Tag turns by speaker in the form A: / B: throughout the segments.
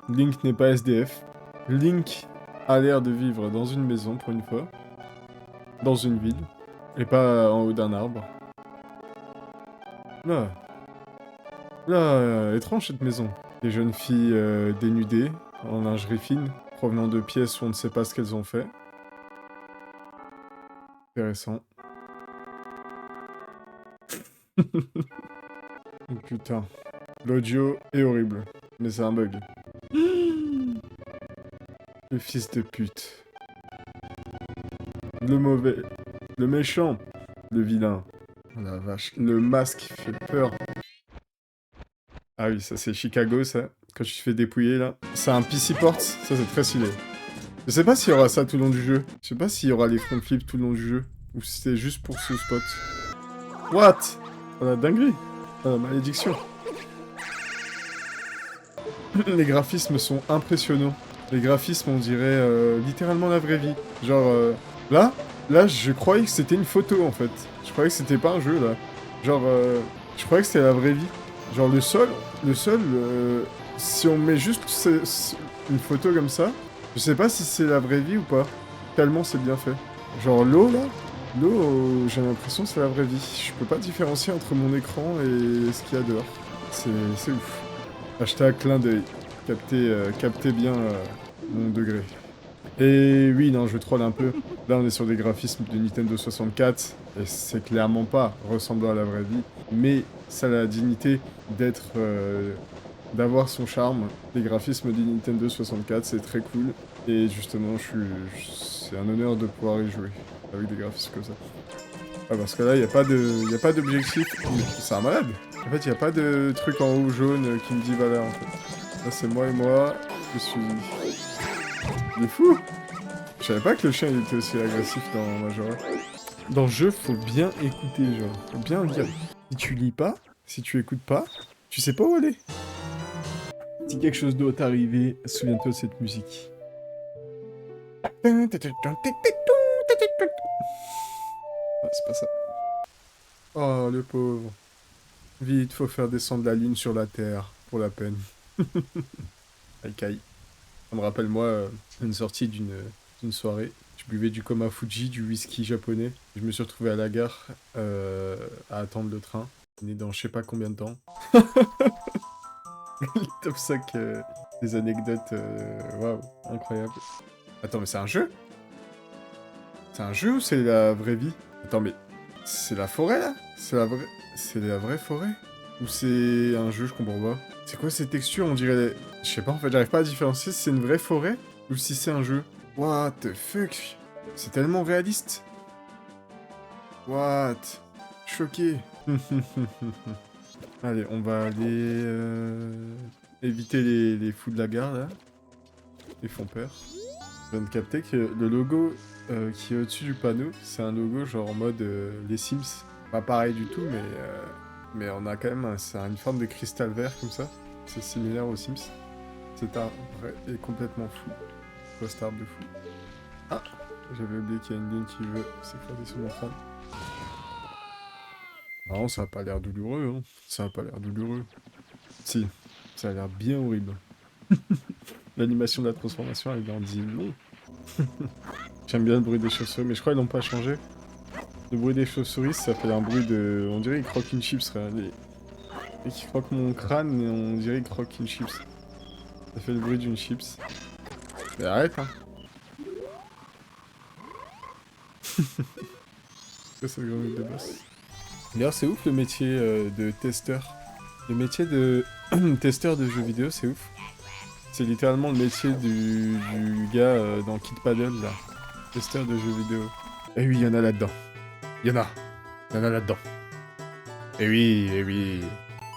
A: Link n'est pas SDF. Link a l'air de vivre dans une maison pour une fois. Dans une ville. Et pas en haut d'un arbre. Là. Là, étrange cette maison. Des jeunes filles dénudées, en lingerie fine, provenant de pièces où on ne sait pas ce qu'elles ont fait. Intéressant. Oh, putain. L'audio est horrible. Mais c'est un bug. Le fils de pute. Le mauvais. Le méchant. Le vilain. Oh la vache. Le masque fait peur. Ah oui, ça c'est Chicago, ça. Quand tu te fais dépouiller, là. C'est un PC port. Ça, c'est très stylé. Je sais pas s'il y aura ça tout le long du jeu. Je sais pas s'il y aura les front flips tout le long du jeu. Ou si c'est juste pour ce spot. What? Oh la dinguerie. Oh la malédiction. Les graphismes sont impressionnants. Les graphismes, on dirait littéralement la vraie vie. Genre, là, je croyais que c'était une photo, en fait. Je croyais que c'était pas un jeu, là. Genre, je croyais que c'était la vraie vie. Genre, si on met juste une photo comme ça, je sais pas si c'est la vraie vie ou pas. Tellement c'est bien fait. Genre, l'eau, là, j'ai l'impression que c'est la vraie vie. Je peux pas différencier entre mon écran et ce qu'il y a dehors. C'est ouf. Hashtag clin d'œil. Captez bien mon degré. Et oui, non, je troll un peu. Là, on est sur des graphismes de Nintendo 64, et c'est clairement pas ressemblant à la vraie vie, mais ça a la dignité d'être... d'avoir son charme. Les graphismes de Nintendo 64, c'est très cool, et justement, c'est un honneur de pouvoir y jouer, avec des graphismes comme ça. Ah, parce que là, il y a pas d'objectif. C'est un malade. En fait, il n'y a pas de truc en haut jaune qui me dit voilà, en fait. Là, c'est moi et moi. Je suis... Il est fou. Je savais pas que le chien il était aussi agressif dans Majora. Dans le jeu, faut bien écouter, genre. Faut bien lire. Si tu lis pas, si tu écoutes pas, tu sais pas où aller. Si quelque chose doit t'arriver, souviens-toi de cette musique. Ah, c'est pas ça. Oh, le pauvre. Vite, faut faire descendre la lune sur la terre, pour la peine. Aïe, aïe. Ça me rappelle, moi, une sortie d'une soirée. Je buvais du Koma Fuji, du whisky japonais. Je me suis retrouvé à la gare, à attendre le train. On est dans je sais pas combien de temps. Top 5 des anecdotes, waouh, incroyable. Attends, mais c'est un jeu? C'est un jeu ou c'est la vraie vie? Attends, mais c'est la forêt, là? C'est la vraie forêt? Ou c'est un jeu, je comprends pas. C'est quoi ces textures? On dirait... Je sais pas, en fait, j'arrive pas à différencier si c'est une vraie forêt ou si c'est un jeu. What the fuck? C'est tellement réaliste. What? Choqué. Allez, on va aller... éviter les fous de la gare, là. Ils font peur. Je viens de capter que le logo qui est au-dessus du panneau, c'est un logo genre en mode les Sims. Pas pareil du tout, mais on a quand même une forme de cristal vert comme ça. C'est similaire aux Sims. Cet arbre est complètement fou. Post arbre de fou. Ah, j'avais oublié qu'il y a une ligne qui veut s'écraser sur mon crâne. Non, ça a pas l'air douloureux, hein. Ça a pas l'air douloureux. Si, ça a l'air bien horrible. L'animation de la transformation, elle en dit non. J'aime bien le bruit des chauves-souris, mais je crois qu'ils l'ont pas changé. Le bruit des chauves-souris, ça fait un bruit de... On dirait qu'ils croquent une chips, regardez. Et qu'ils croquent mon crâne, et on dirait qu'ils croquent une chips. Ça fait le bruit d'une chips. Mais arrête, hein. C'est le grand mec de boss. D'ailleurs, c'est ouf le métier de testeur. Le métier de testeur de jeux vidéo, c'est ouf. C'est littéralement le métier du gars dans Kid Paddle, là. Testeur de jeux vidéo. Et oui, il y en a là-dedans. Il y en a. Il y en a là-dedans. Et oui, et oui.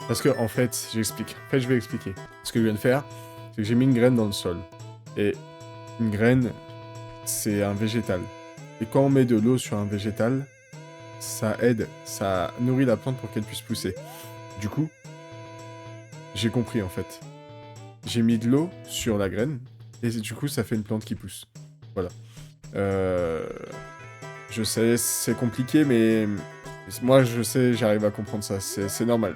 A: Parce que, en fait, j'explique. En fait, je vais expliquer. Ce que je viens de faire, c'est que j'ai mis une graine dans le sol. Et une graine, c'est un végétal. Et quand on met de l'eau sur un végétal, ça aide, ça nourrit la plante pour qu'elle puisse pousser. Du coup, j'ai compris, en fait. J'ai mis de l'eau sur la graine, et du coup, ça fait une plante qui pousse. Voilà. Je sais, c'est compliqué, mais moi, je sais, j'arrive à comprendre ça. C'est normal.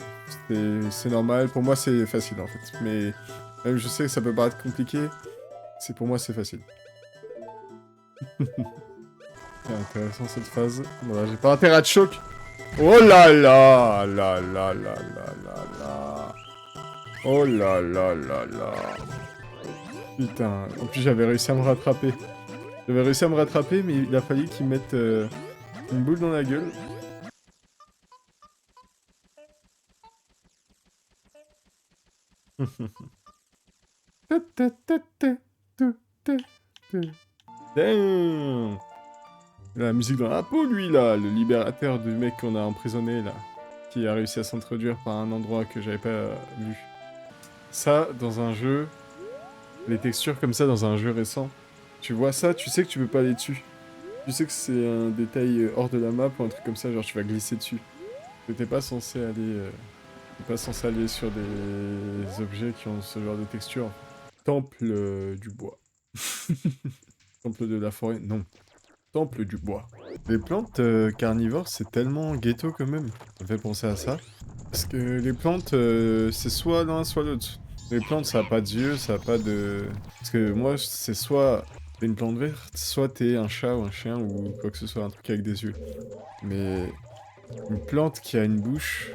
A: C'est normal. Pour moi, c'est facile, en fait. Mais Même je sais que ça peut paraître compliqué, pour moi c'est facile. C'est intéressant cette phase. Voilà, j'ai pas intérêt à te choc. Oh là là là là là là là là. Oh là là là là. Putain, en plus j'avais réussi à me rattraper. J'avais réussi à me rattraper, mais il a fallu qu'il mette une boule dans la gueule. Damn. La musique dans la peau, lui, là, le libérateur du mec qu'on a emprisonné, là, qui a réussi à s'introduire par un endroit que j'avais pas vu. Ça, dans un jeu, les textures comme ça dans un jeu récent, tu vois ça, tu sais que tu peux pas aller dessus. Tu sais que c'est un détail hors de la map ou un truc comme ça, genre tu vas glisser dessus. T'es pas censé aller... t'es pas censé aller sur des objets qui ont ce genre de texture. Temple du bois. Temple de la forêt, non. Temple du bois. Les plantes carnivores, c'est tellement ghetto quand même. Ça me fait penser à ça. Parce que les plantes, c'est soit l'un, soit l'autre. Les plantes, ça a pas d'yeux, ça a pas de... Parce que moi, c'est soit t'es une plante verte, soit t'es un chat ou un chien ou quoi que ce soit, un truc avec des yeux. Mais une plante qui a une bouche,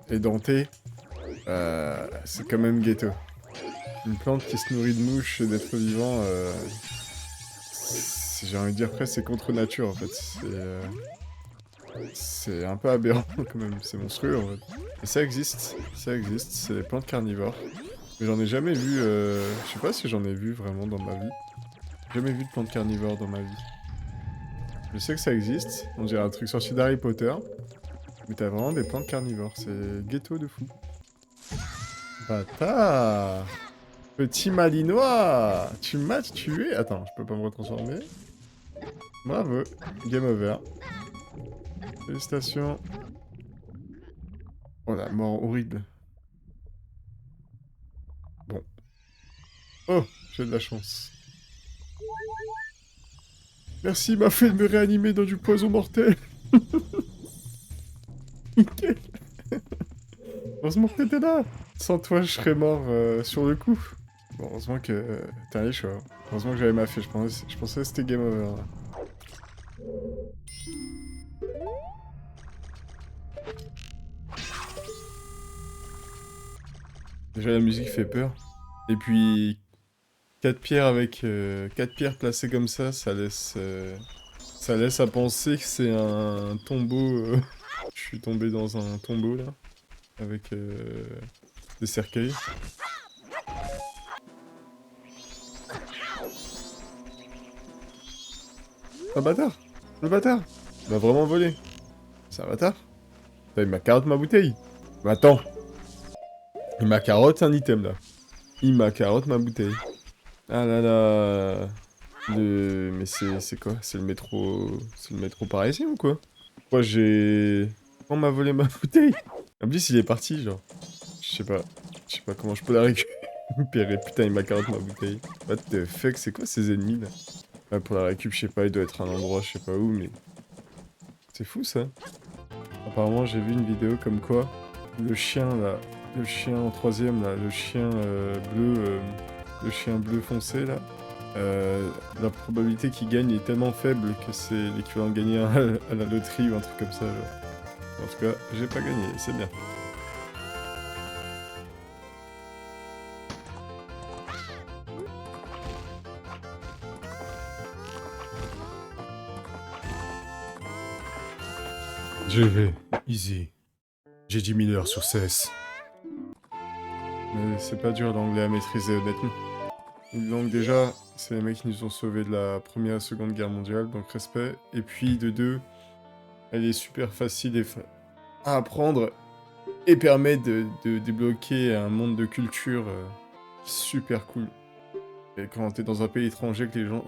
A: édentée, c'est quand même ghetto. Une plante qui se nourrit de mouches et d'êtres vivants, j'ai envie de dire presque c'est contre nature en fait. C'est un peu aberrant quand même, c'est monstrueux en fait. Et ça existe, c'est les plantes carnivores. Mais j'en ai jamais vu, je sais pas si j'en ai vu vraiment dans ma vie. Jamais vu de plantes carnivores dans ma vie. Je sais que ça existe, on dirait un truc sorti d'Harry Potter. Mais t'as vraiment des plantes carnivores, c'est ghetto de fou. Bâtard! Petit malinois! Tu m'as tué? Attends, je peux pas me retransformer. Bravo, game over. Félicitations. Oh la mort horrible. Bon. Oh, j'ai de la chance. Merci, il m'a fait me réanimer dans du poison mortel. Nickel. Heureusement que t'étais là. Sans toi, je serais mort sur le coup. Bon, heureusement que t'as les choix. Heureusement que j'avais ma fée, je pensais que c'était game over. Là. Déjà, la musique fait peur. Et puis, 4 pierres avec 4 pierres placées comme ça laisse à penser que c'est un tombeau. Je suis tombé dans un tombeau là, avec des cercueils. Un bâtard! Le bâtard! Il m'a vraiment volé. C'est un bâtard? Putain, il m'a carotte ma bouteille. Mais attends. Il m'a carotte un item là. Il m'a carotte ma bouteille. Ah là là. Mais c'est quoi? C'est le métro... C'est le métro parisien ou quoi? Pourquoi j'ai... On m'a volé ma bouteille? En plus il est parti genre. Je sais pas comment je peux la récupérer. Putain il m'a carotte ma bouteille. What the fuck, c'est quoi ces ennemis là? Ouais, pour la récup, je sais pas, il doit être un endroit, je sais pas où, mais... C'est fou, ça. Apparemment, j'ai vu une vidéo comme quoi, le chien, là, le chien en troisième, là, le chien bleu foncé, là, la probabilité qu'il gagne est tellement faible que c'est l'équivalent de gagner à la loterie ou un truc comme ça, genre. En tout cas, j'ai pas gagné, c'est bien. Je vais. Easy. J'ai 10 000 heures sur CS. Mais c'est pas dur l'anglais à maîtriser honnêtement. Une langue déjà, c'est les mecs qui nous ont sauvés de la première et seconde guerre mondiale, donc respect. Et puis de deux, elle est super facile à apprendre et permet de débloquer un monde de culture super cool. Et quand t'es dans un pays étranger, que les gens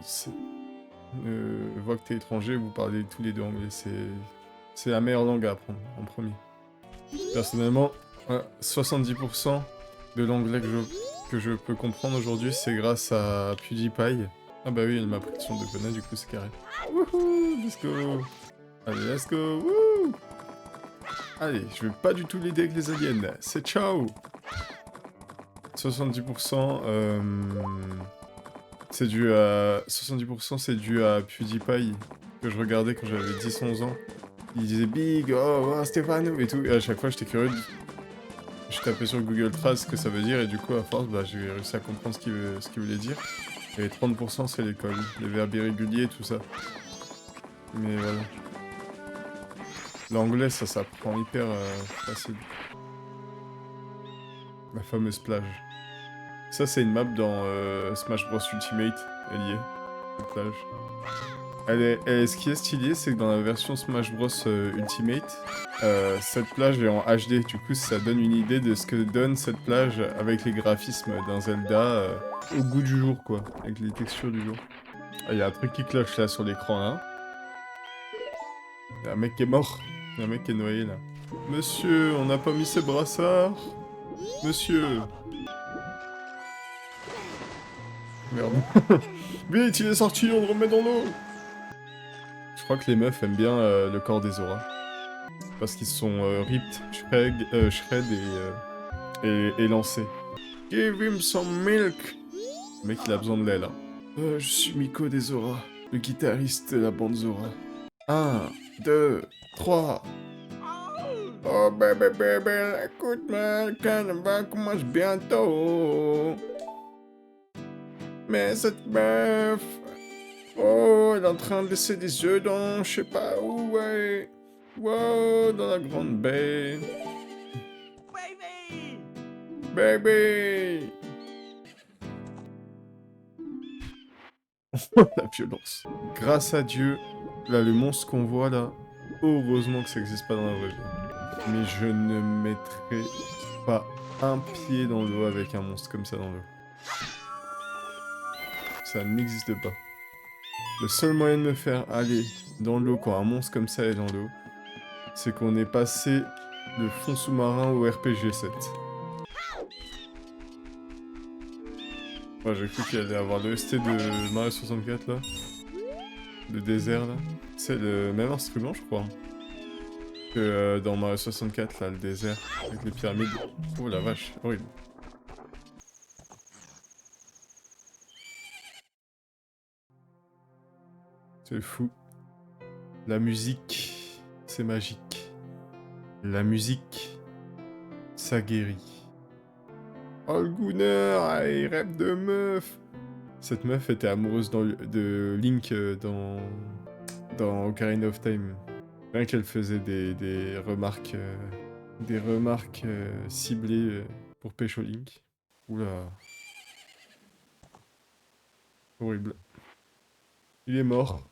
A: voient que t'es étranger, vous parlez tous les deux anglais, c'est la meilleure langue à apprendre en premier. Personnellement, 70% de l'anglais que je peux comprendre aujourd'hui, c'est grâce à PewDiePie. Ah bah oui, elle m'a pris le son de Conan, du coup c'est carré. Wouhou, let's go. Allez, let's go, wouh. Allez, je vais pas du tout l'aider avec les aliens, c'est ciao. 70%, c'est dû à... 70% c'est dû à PewDiePie, que je regardais quand j'avais 10-11 ans. Il disait Big, oh, Stéphano et tout, et à chaque fois j'étais curieux. Je tapais sur Google Trad ce que ça veut dire, et du coup, à force, bah, j'ai réussi à comprendre ce qu'il voulait dire. Et 30% c'est l'école, les verbes irréguliers, tout ça. Mais voilà. L'anglais, ça s'apprend hyper facile. La fameuse plage. Ça, c'est une map dans Smash Bros Ultimate. Elle y est, cette plage. Ce qui est stylé, c'est que dans la version Smash Bros Ultimate, cette plage est en HD. Du coup, ça donne une idée de ce que donne cette plage avec les graphismes d'un Zelda au goût du jour, quoi. Avec les textures du jour. Ah, y a un truc qui cloche là sur l'écran, là. Y a un mec qui est mort. Y a un mec qui est noyé, là. Monsieur, on n'a pas mis ses brassards. Monsieur. Merde. Vite, il est sorti, on le remet dans l'eau. Je crois que les meufs aiment bien le corps des Zora. Parce qu'ils sont ripped, shred et lancés. Give him some milk. Le mec, il a besoin de lait, là. Je suis Miko des Zora, le guitariste de la bande Zora. 1, 2, 3. Oh bébé bébé, écoute-moi, le carnaval commence bientôt. Mais cette meuf, oh, elle est en train de laisser des œufs dans, je sais pas où, ouais. Wow, dans la grande baie. Baby! Baby! La violence. Grâce à Dieu, là, le monstre qu'on voit là, heureusement que ça n'existe pas dans la vraie vie. Mais je ne mettrai pas un pied dans l'eau avec un monstre comme ça dans l'eau. Ça n'existe pas. Le seul moyen de me faire aller dans l'eau quand un monstre comme ça est dans l'eau, c'est qu'on est passé le fond sous-marin au RPG 7. Ouais, j'ai cru qu'il allait avoir le ST de Mario 64 là. Le désert là. C'est le même instrument je crois. Que dans Mario 64 là, le désert. Avec les pyramides. Oh la vache, horrible. C'est fou. La musique, c'est magique. La musique, ça guérit. Oh le Gunner, il rêve de meuf. Cette meuf était amoureuse de Link dans Ocarina of Time. Rien qu'elle faisait des remarques ciblées pour pécho Link. Oula. Horrible. Il est mort.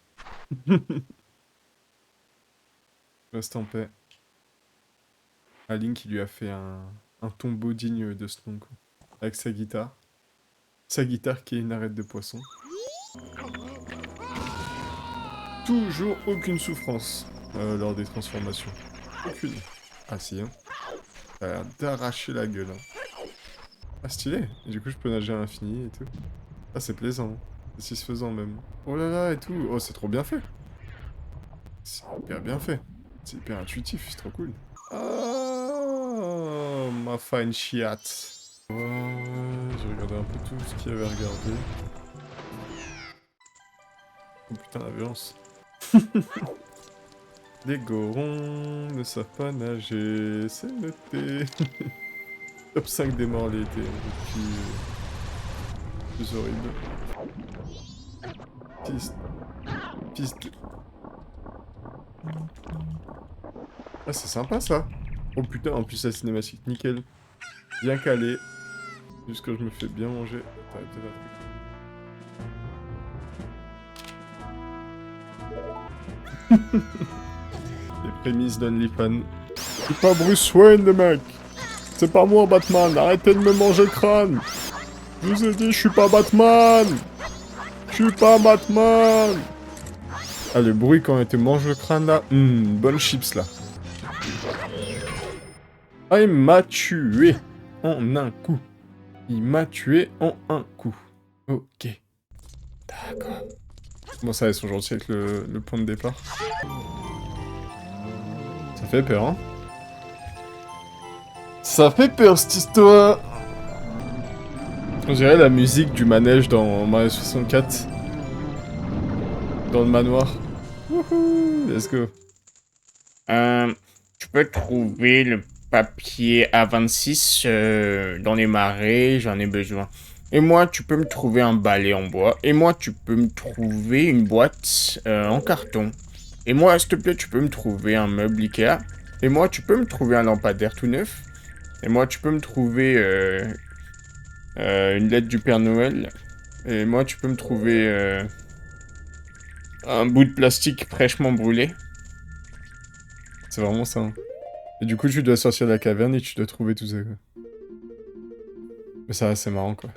A: Reste en paix. À Link, il lui a fait un tombeau digne de ce nom, quoi. Avec sa guitare. Sa guitare qui est une arête de poisson. Toujours aucune souffrance lors des transformations. Aucune. Ah si, hein. Ça a l'air d'arracher la gueule. Hein. Ah stylé. Et du coup, je peux nager à l'infini et tout. Ah, c'est plaisant. C'est satisfaisant même. Oh là là et tout. Oh, c'est trop bien fait. C'est hyper bien fait. C'est hyper intuitif, c'est trop cool. Oh, ma fine chiate. Ouais, j'ai regardé un peu tout ce qu'il y avait à regarder. Oh putain, la violence. Les gorons ne savent pas nager, c'est noté. Top 5 des morts l'été, depuis... plus horrible. Piste. Ah, c'est sympa ça. Oh putain, en plus la cinématique, nickel. Bien calé. Juste que je me fais bien manger. Attends, peut-être un truc. Les prémices d'OnlyFans. C'est pas Bruce Wayne, le mec. C'est pas moi, Batman. Arrêtez de me manger le crâne. Je vous ai dit, je suis pas Batman. Je suis pas Batman. Ah, le bruit quand il te mange le crâne, là. Bonne chips, là. Ah, il m'a tué en un coup. Il m'a tué en un coup. Ok. D'accord. Bon, ça, ils sont gentils avec le point de départ. Ça fait peur, hein. Ça fait peur, cette histoire. On dirait la musique du manège dans Mario 64. Dans le manoir. Wouhou, let's go.
B: Tu peux trouver le papier A26 dans les marais, j'en ai besoin. Et moi, tu peux me trouver un balai en bois. Et moi, tu peux me trouver une boîte en carton. Et moi, s'il te plaît, tu peux me trouver un meuble Ikea. Et moi, tu peux me trouver un lampadaire tout neuf. Et moi, tu peux me trouver une lettre du Père Noël. Et moi, tu peux me trouver un bout de plastique fraîchement brûlé.
A: C'est vraiment ça. Hein. Et du coup, tu dois sortir de la caverne et tu dois trouver tout ça, quoi. Mais ça, c'est marrant, quoi.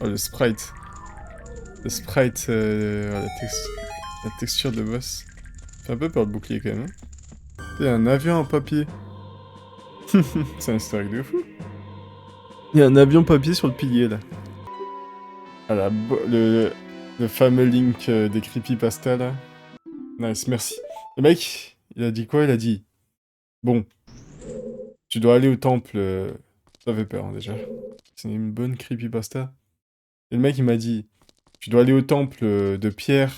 A: Oh, le sprite. Le sprite, la texture de boss. Fait un peu peur le bouclier, quand même. Hein. Il y a un avion en papier. C'est un historique de fou. Il y a un avion papier sur le pilier, là. Ah, le fameux link des creepypasta, là. Nice, merci. Le mec, il a dit quoi? Il a dit... Bon, tu dois aller au temple... Ça fait peur, hein, déjà. C'est une bonne creepypasta. Et le mec, il m'a dit... Tu dois aller au temple de Pierre.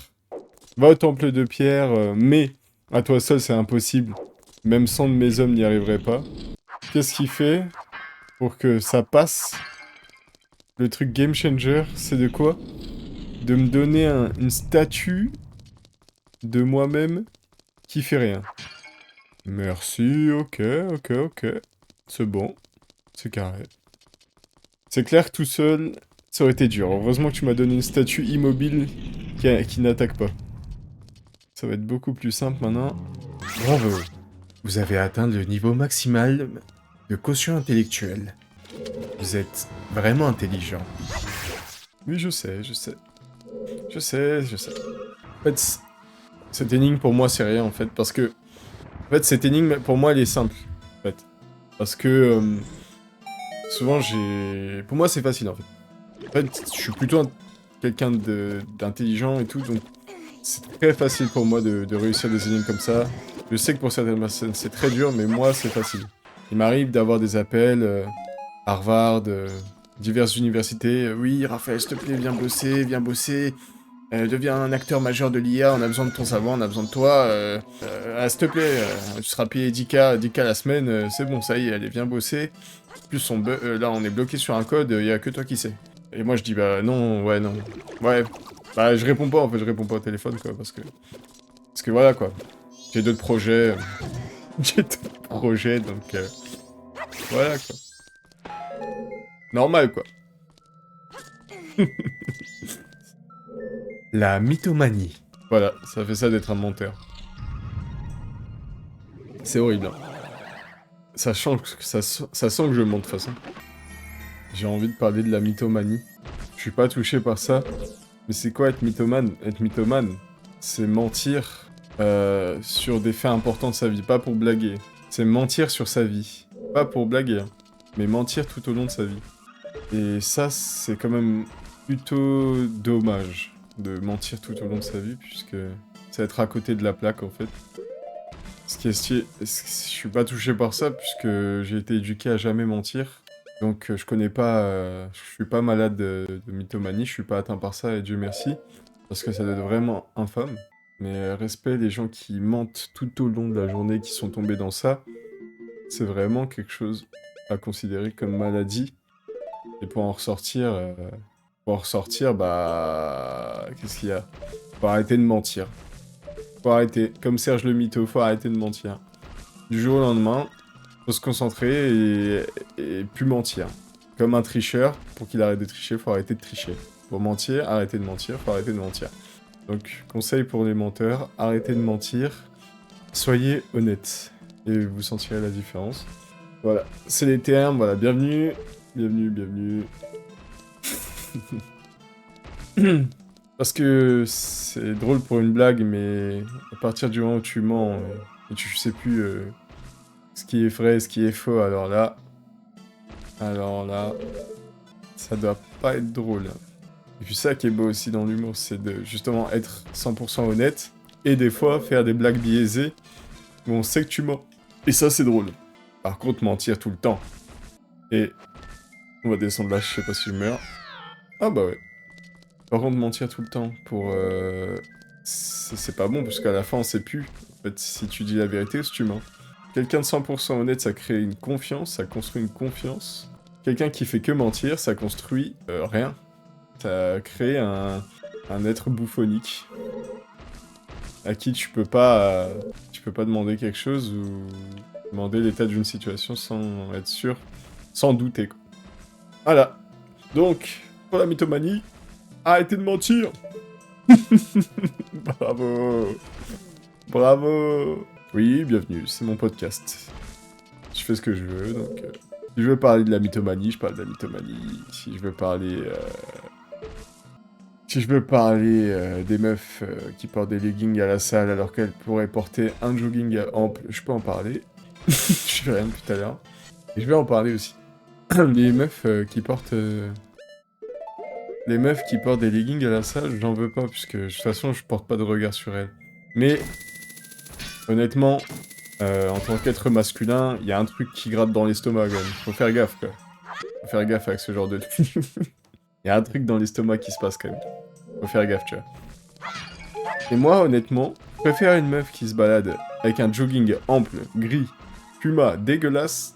A: Va au temple de Pierre, mais... À toi seul, c'est impossible. Même 100 de mes hommes n'y arriveraient pas. Qu'est-ce qu'il fait pour que ça passe? Le truc game changer, c'est de quoi? De me donner une statue de moi-même qui fait rien. Merci, ok. C'est bon. C'est carré. C'est clair que tout seul, ça aurait été dur. Heureusement que tu m'as donné une statue immobile qui n'attaque pas. Ça va être beaucoup plus simple maintenant. Bravo. Vous avez atteint le niveau maximal de quotient intellectuel. Vous êtes vraiment intelligent. Oui, je sais. En fait, cette énigme pour moi c'est rien en fait, parce que... En fait, cette énigme pour moi elle est simple, en fait. Parce que... souvent j'ai... Pour moi c'est facile en fait. En fait, je suis plutôt quelqu'un d'intelligent et tout, donc... C'est très facile pour moi de réussir des énigmes comme ça. Je sais que pour certaines personnes c'est très dur, mais moi c'est facile. Il m'arrive d'avoir des appels... Harvard, diverses universités. Oui, Raphaël, s'il te plaît, viens bosser. Deviens un acteur majeur de l'IA, on a besoin de ton savoir, on a besoin de toi. S'il te plaît, tu seras payé 10K la semaine, c'est bon, ça y est, allez, viens bosser. Plus là, on est bloqué sur un code, il y a que toi qui sais. Et moi, je dis, bah non. Ouais, bah je réponds pas, en fait, je réponds pas au téléphone, quoi, parce que voilà, quoi. J'ai d'autres projets. Donc voilà, quoi. Normal, quoi. La mythomanie. Voilà, ça fait ça d'être un menteur. C'est horrible. Hein. Ça sent que je mente de toute façon. J'ai envie de parler de la mythomanie. Je suis pas touché par ça. Mais c'est quoi être mythomane? Être mythomane, c'est mentir sur des faits importants de sa vie, pas pour blaguer. C'est mentir sur sa vie. Pas pour blaguer, hein, mais mentir tout au long de sa vie. Et ça, c'est quand même plutôt dommage de mentir tout au long de sa vie, puisque c'est être à côté de la plaque, en fait. Je suis pas touché par ça, puisque j'ai été éduqué à jamais mentir. Donc je connais pas... je suis pas malade de mythomanie, je suis pas atteint par ça, et Dieu merci. Parce que ça doit être vraiment infâme. Mais respect les gens qui mentent tout au long de la journée, qui sont tombés dans ça, c'est vraiment quelque chose à considérer comme maladie. Et pour en ressortir, bah... Qu'est-ce qu'il y a? Faut arrêter de mentir. Faut arrêter. Comme Serge le Mytho, faut arrêter de mentir. Du jour au lendemain, faut se concentrer et plus mentir. Comme un tricheur, pour qu'il arrête de tricher, faut arrêter de tricher. Pour mentir, arrêter de mentir, faut arrêter de mentir. Donc, conseil pour les menteurs, arrêtez de mentir. Soyez honnête. Et vous sentirez la différence. Voilà, c'est les termes, voilà, bienvenue. Parce que c'est drôle pour une blague, mais à partir du moment où tu mens et tu sais plus ce qui est vrai et ce qui est faux, alors là, ça doit pas être drôle. Et puis ça qui est beau aussi dans l'humour, c'est de justement être 100% honnête et des fois faire des blagues biaisées où on sait que tu mens. Et ça c'est drôle. Par contre, mentir tout le temps et On va descendre là, je sais pas si je meurs. Ah bah ouais. Par contre, mentir tout le temps pour... c'est pas bon, parce qu'à la fin, on sait plus. En fait, si tu dis la vérité ou si tu mens. Quelqu'un de 100% honnête, ça crée une confiance, ça construit une confiance. Quelqu'un qui fait que mentir, ça construit rien. Ça crée un être bouffonique. À qui tu peux pas demander quelque chose ou demander l'état d'une situation sans être sûr, sans douter, quoi. Voilà. Donc, pour la mythomanie, arrêtez de mentir. Bravo. Bravo. Oui, bienvenue, c'est mon podcast. Je fais ce que je veux, donc... si je veux parler de la mythomanie, je parle de la mythomanie. Si je veux parler... Si je veux parler des meufs qui portent des leggings à la salle alors qu'elles pourraient porter un jogging ample, je peux en parler. Je fais rien depuis tout à l'heure. Et je vais en parler aussi. Les meufs qui portent... Les meufs qui portent des leggings à la salle, j'en veux pas, puisque de toute façon, je porte pas de regard sur elles. Mais, honnêtement, en tant qu'être masculin, il y a un truc qui gratte dans l'estomac, quand même. Faut faire gaffe, quoi. Faut faire gaffe avec ce genre de... Il y a un truc dans l'estomac qui se passe, quand même. Faut faire gaffe, tu vois. Et moi, honnêtement, je préfère une meuf qui se balade avec un jogging ample, gris, puma, dégueulasse,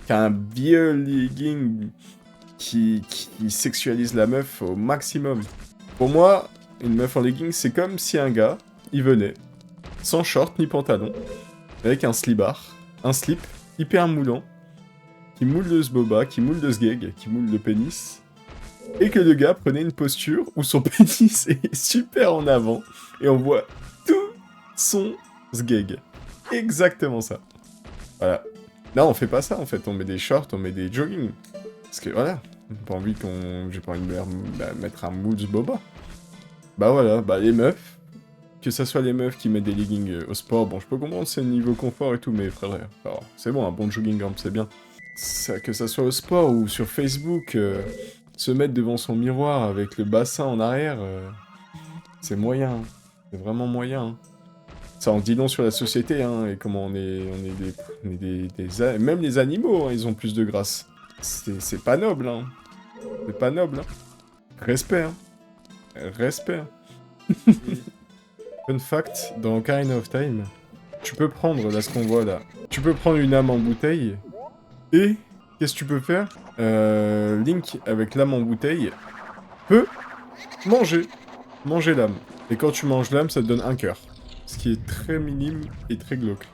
A: qu'un vieux legging qui sexualise la meuf au maximum. Pour moi, une meuf en legging, c'est comme si un gars, il venait, sans short ni pantalon, avec un slibard, un slip hyper moulant, qui moule de ce boba, qui moule de ce gag, qui moule le pénis, et que le gars prenait une posture où son pénis est super en avant, et on voit tout son sgeg. Exactement ça. Voilà. Là, on fait pas ça, en fait. On met des shorts, on met des jogging. Parce que, voilà. J'ai pas envie de mettre un moule boba. Bah voilà, bah les meufs. Que ça soit les meufs qui mettent des leggings au sport, bon, je peux comprendre, c'est niveau confort et tout, mais frère, alors, c'est bon, un bon jogging ample, c'est bien. Que ça soit au sport ou sur Facebook... se mettre devant son miroir avec le bassin en arrière, c'est moyen. Hein. C'est vraiment moyen. Hein. Ça en dit long sur la société, hein, et comment on est même les animaux, hein, ils ont plus de grâce. C'est pas noble, hein. C'est pas noble, hein. Respect, hein. Respect. Fun fact, dans Ocarina of Time, tu peux prendre, là, ce qu'on voit là, tu peux prendre une âme en bouteille, et... qu'est-ce que tu peux faire Link, avec l'âme en bouteille, peut manger l'âme. Et quand tu manges l'âme, ça te donne un cœur. Ce qui est très minime et très glauque.